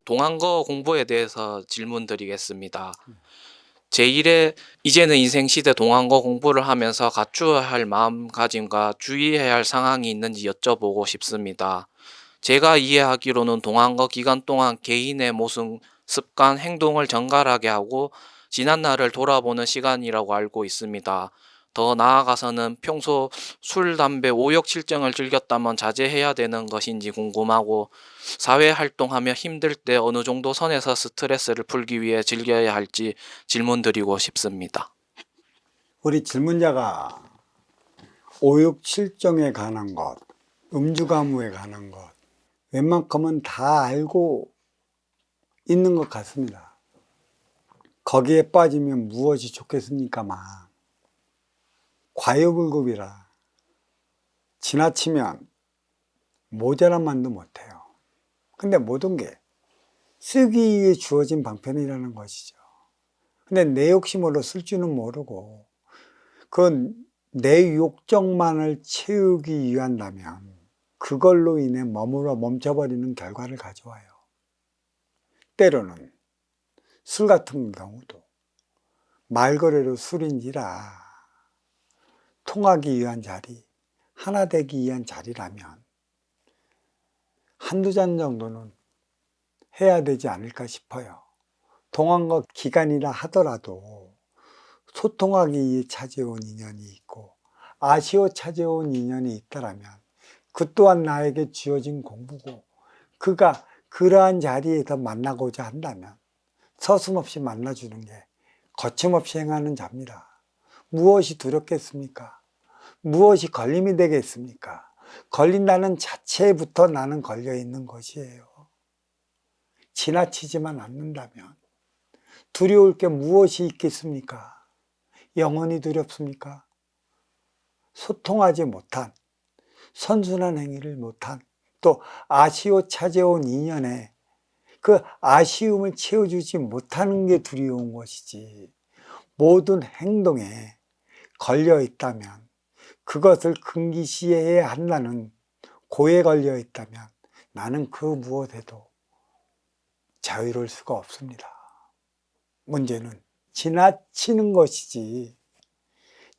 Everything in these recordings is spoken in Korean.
동안거 공부에 대해서 질문드리겠습니다. 제1회 이제는 인생시대 동안거 공부를 하면서 갖추어야 할 마음가짐과 주의해야 할 상황이 있는지 여쭤보고 싶습니다. 제가 이해하기로는 동안거 기간 동안 개인의 모습, 습관, 행동을 정갈하게 하고 지난날을 돌아보는 시간이라고 알고 있습니다. 더 나아가서는 평소 술, 담배, 오욕, 칠정을 즐겼다면 자제해야 되는 것인지 궁금하고 사회활동하며 힘들 때 어느 정도 선에서 스트레스를 풀기 위해 즐겨야 할지 질문드리고 싶습니다. 우리 질문자가 오육칠정에 관한 것, 음주가무에 관한 것 웬만큼은 다 알고 있는 것 같습니다. 거기에 빠지면 무엇이 좋겠습니까만 과유불급이라 지나치면 모자란 말도 못해요. 근데 모든 게 쓰기 위해 주어진 방편이라는 것이죠. 근데 내 욕심으로 쓸 줄은 모르고 내 욕정만을 채우기 위한다면 그걸로 인해 멈춰버리는 결과를 가져와요. 때로는 술 같은 경우도 말 그대로 술인지라 통하기 위한 자리, 하나 되기 위한 자리라면 한두 잔 정도는 해야 되지 않을까 싶어요. 동안거 기간이라 하더라도 소통하기 위해 찾아온 인연이 있고 아쉬워 찾아온 인연이 있다라면 그 또한 나에게 주어진 공부고 그가 그러한 자리에서 만나고자 한다면 서슴없이 만나주는 게 거침없이 행하는 자입니다. 무엇이 두렵겠습니까? 무엇이 걸림이 되겠습니까? 걸린다는 자체부터 나는 걸려있는 것이에요. 지나치지만 않는다면 두려울 게 무엇이 있겠습니까? 영원히 두렵습니까? 소통하지 못한, 선순한 행위를 못한, 또 아쉬워 찾아온 인연에 그 아쉬움을 채워주지 못하는 게 두려운 것이지, 모든 행동에 걸려 있다면 그것을 금기시해야 한다는 고에 걸려 있다면 나는 그 무엇에도 자유로울 수가 없습니다. 문제는 지나치는 것이지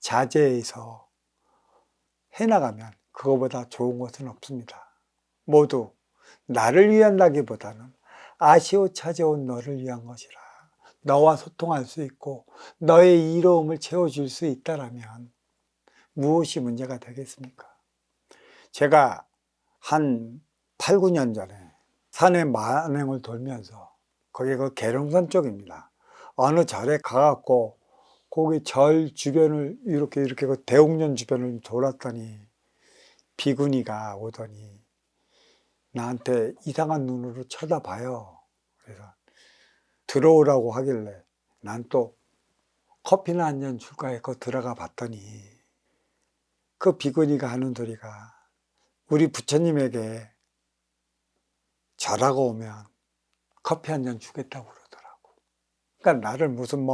자제해서 해나가면 그거보다 좋은 것은 없습니다. 모두 나를 위한다기보다는 아쉬워 찾아온 너를 위한 것이라. 너와 소통할 수 있고 너의 이로움을 채워줄 수 있다면 무엇이 문제가 되겠습니까? 제가 한 8, 9년 전에 산에 만행을 돌면서 거기 그 계룡산 쪽입니다. 어느 절에 가갖고 거기 절 주변을 이렇게 그 대옥년 주변을 돌았더니 비구니가 오더니 나한테 이상한 눈으로 쳐다봐요. 그래서 들어오라고 하길래 난 또 커피나 한 잔 줄까 해서 들어가 봤더니 그 비구니가 하는 소리가 우리 부처님에게 절하고 오면 커피 한 잔 주겠다고 그러더라고. 그러니까 나를 무슨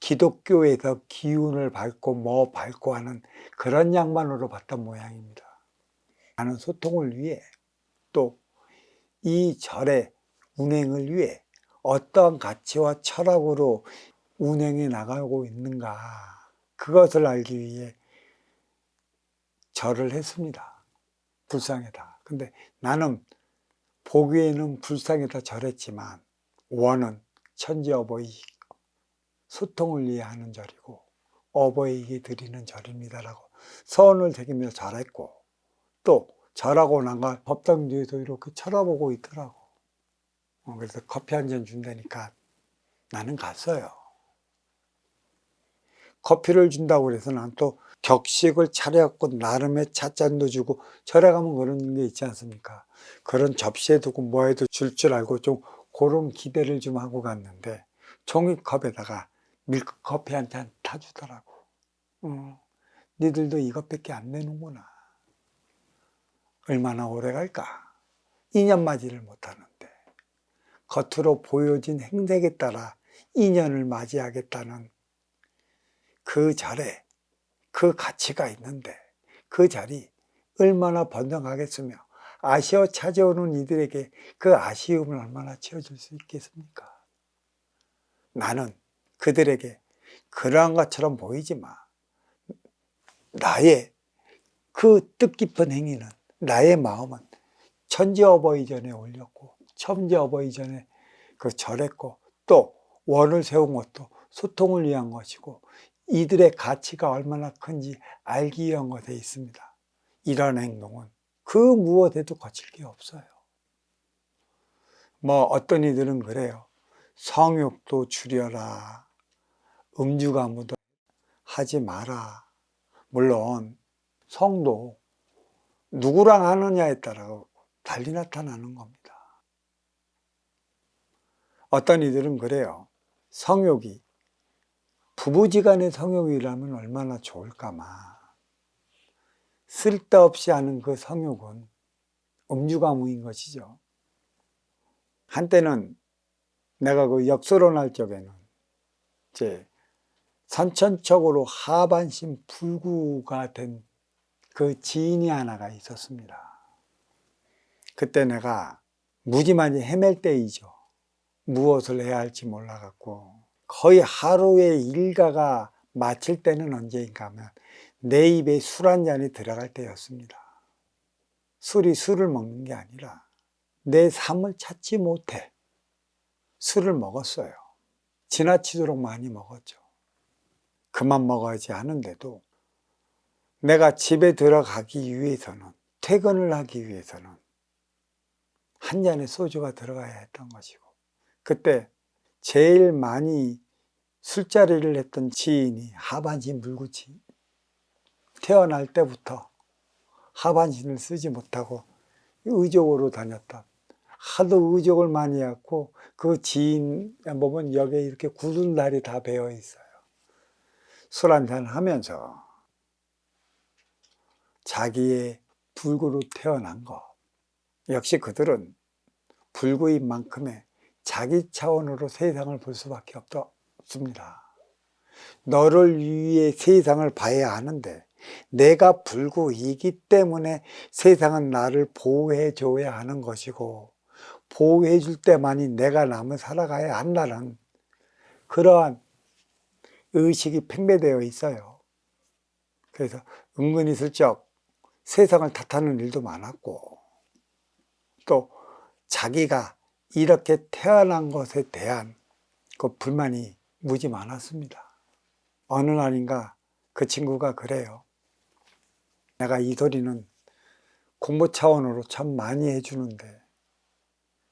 기독교에서 기운을 받고 하는 그런 양반으로 봤던 모양입니다. 나는 소통을 위해 또 이 절의 운행을 위해 어떠한 가치와 철학으로 운행해 나가고 있는가, 그것을 알기 위해 절을 했습니다. 불상에다. 근데 나는 보기에는 불상에다 절했지만 원은 천지 어버이 소통을 위해 하는 절이고 어버이에게 드리는 절입니다라고 선을 새기며 절했고, 또 절하고 나가 법당 뒤에서 이렇게 쳐다보고 있더라고. 그래서 커피 한 잔 준다니까 나는 갔어요. 커피를 준다고 그래서 난 또 격식을 차려갖고 나름의 찻잔도 주고 절에 가면 그런 게 있지 않습니까? 그런 접시에 두고 뭐해도 줄 알고 좀 그런 기대를 좀 하고 갔는데 종이컵에다가 밀크커피 한 잔 타주더라고. 니들도 이것밖에 안 내는구나. 얼마나 오래 갈까? 2년 맞이를 못하는데 겉으로 보여진 행색에 따라 2년을 맞이하겠다는 그 절에 그 가치가 있는데 그 절이 얼마나 번성하겠으며 아쉬워 찾아오는 이들에게 그 아쉬움을 얼마나 채워줄 수 있겠습니까? 나는 그들에게 그러한 것처럼 보이지만 나의 그 뜻깊은 행위는, 나의 마음은 천지 어버이 전에 올렸고 천지 어버이 전에 그 절했고 또 원을 세운 것도 소통을 위한 것이고 이들의 가치가 얼마나 큰지 알기 위한 것에 있습니다. 이런 행동은 그 무엇에도 거칠 게 없어요. 어떤 이들은 그래요. 성욕도 줄여라. 음주가무도 하지 마라. 물론 성도 누구랑 하느냐에 따라 달리 나타나는 겁니다. 어떤 이들은 그래요. 성욕이 부부지간의 성욕이라면 얼마나 좋을까마. 쓸데없이 하는 그 성욕은 음주가무인 것이죠. 한때는 내가 그 역설원할 적에는 이제 선천적으로 하반신 불구가 된 그 지인이 하나가 있었습니다. 그때 내가 무지만지 헤맬 때이죠. 무엇을 해야 할지 몰라갖고 거의 하루의 일과가 마칠 때는 언제인가 하면 내 입에 술 한 잔이 들어갈 때였습니다. 술이 술을 먹는 게 아니라 내 삶을 찾지 못해 술을 먹었어요. 지나치도록 많이 먹었죠. 그만 먹어야지 하는데도 내가 집에 들어가기 위해서는, 퇴근을 하기 위해서는 한 잔의 소주가 들어가야 했던 것이고, 그때 제일 많이 술자리를 했던 지인이 하반신 불구치, 태어날 때부터 하반신을 쓰지 못하고 의족으로 다녔던, 하도 의족을 많이 했고 그 지인 보면 여기에 이렇게 굳은 날이 다 배어 있어요. 술 한잔 하면서 자기의 불구로 태어난 것, 역시 그들은 불구인 만큼의 자기 차원으로 세상을 볼 수밖에 없습니다. 너를 위해 세상을 봐야 하는데 내가 불구이기 때문에 세상은 나를 보호해 줘야 하는 것이고 보호해 줄 때만이 내가 남을 살아가야 한다는 그러한 의식이 팽배되어 있어요. 그래서 은근히 슬쩍 세상을 탓하는 일도 많았고 또 자기가 이렇게 태어난 것에 대한 그 불만이 무지 많았습니다. 어느 날인가 그 친구가 그래요. 내가 이 소리는 공부 차원으로 참 많이 해주는데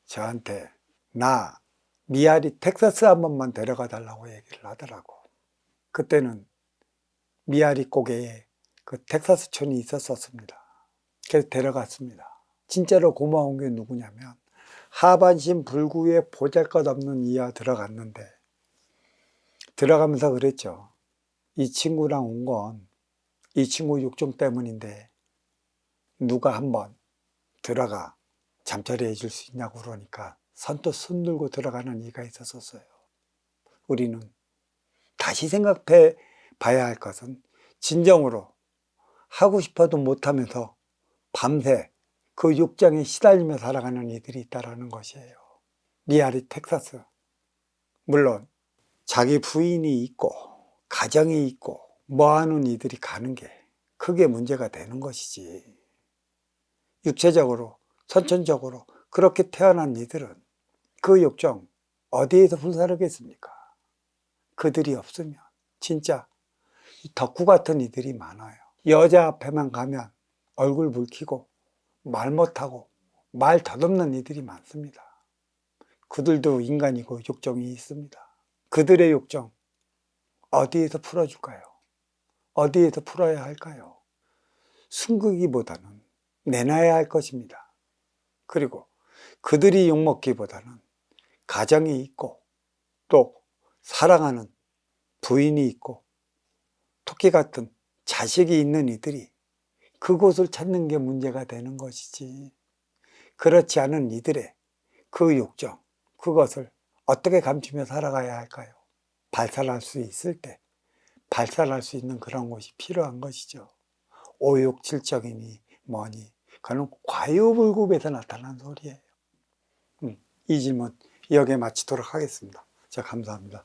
저한테 나 미아리 텍사스 한 번만 데려가 달라고 얘기를 하더라고. 그때는 미아리 고개에 그 텍사스촌이 있었습니다. 그래서 데려갔습니다. 진짜로 고마운 게 누구냐면 하반신 불구에 보잘것없는 이하 들어갔는데 들어가면서 그랬죠. 이 친구랑 온 건 이 친구 욕정 때문인데 누가 한번 들어가 잠자리 해줄 수 있냐고 그러니까 선뜻 손 들고 들어가는 이가 있었어요. 우리는 다시 생각해 봐야 할 것은 진정으로 하고 싶어도 못하면서 밤새 그 욕장에 시달리며 살아가는 이들이 있다는 것이에요. 미아리 텍사스. 물론 자기 부인이 있고 가정이 있고 뭐하는 이들이 가는 게 크게 문제가 되는 것이지. 육체적으로 선천적으로 그렇게 태어난 이들은 그 욕정 어디에서 불사르겠습니까? 그들이 없으면 진짜 덕후 같은 이들이 많아요. 여자 앞에만 가면 얼굴 붉히고 말 못하고 말 덧없는 이들이 많습니다. 그들도 인간이고 욕정이 있습니다. 그들의 욕정 어디에서 풀어줄까요? 어디에서 풀어야 할까요? 숨기기보다는 내놔야 할 것입니다. 그리고 그들이 욕먹기보다는 가정이 있고 또 사랑하는 부인이 있고 토끼 같은 자식이 있는 이들이 그곳을 찾는 게 문제가 되는 것이지. 그렇지 않은 이들의 그 욕정, 그것을 어떻게 감추며 살아가야 할까요? 발산할 수 있을 때 발달할 수 있는 그런 곳이 필요한 것이죠. 오욕칠정이니 뭐니 그는 과유불급에서 나타난 소리예요. 이 질문 여기에 마치도록 하겠습니다. 자, 감사합니다.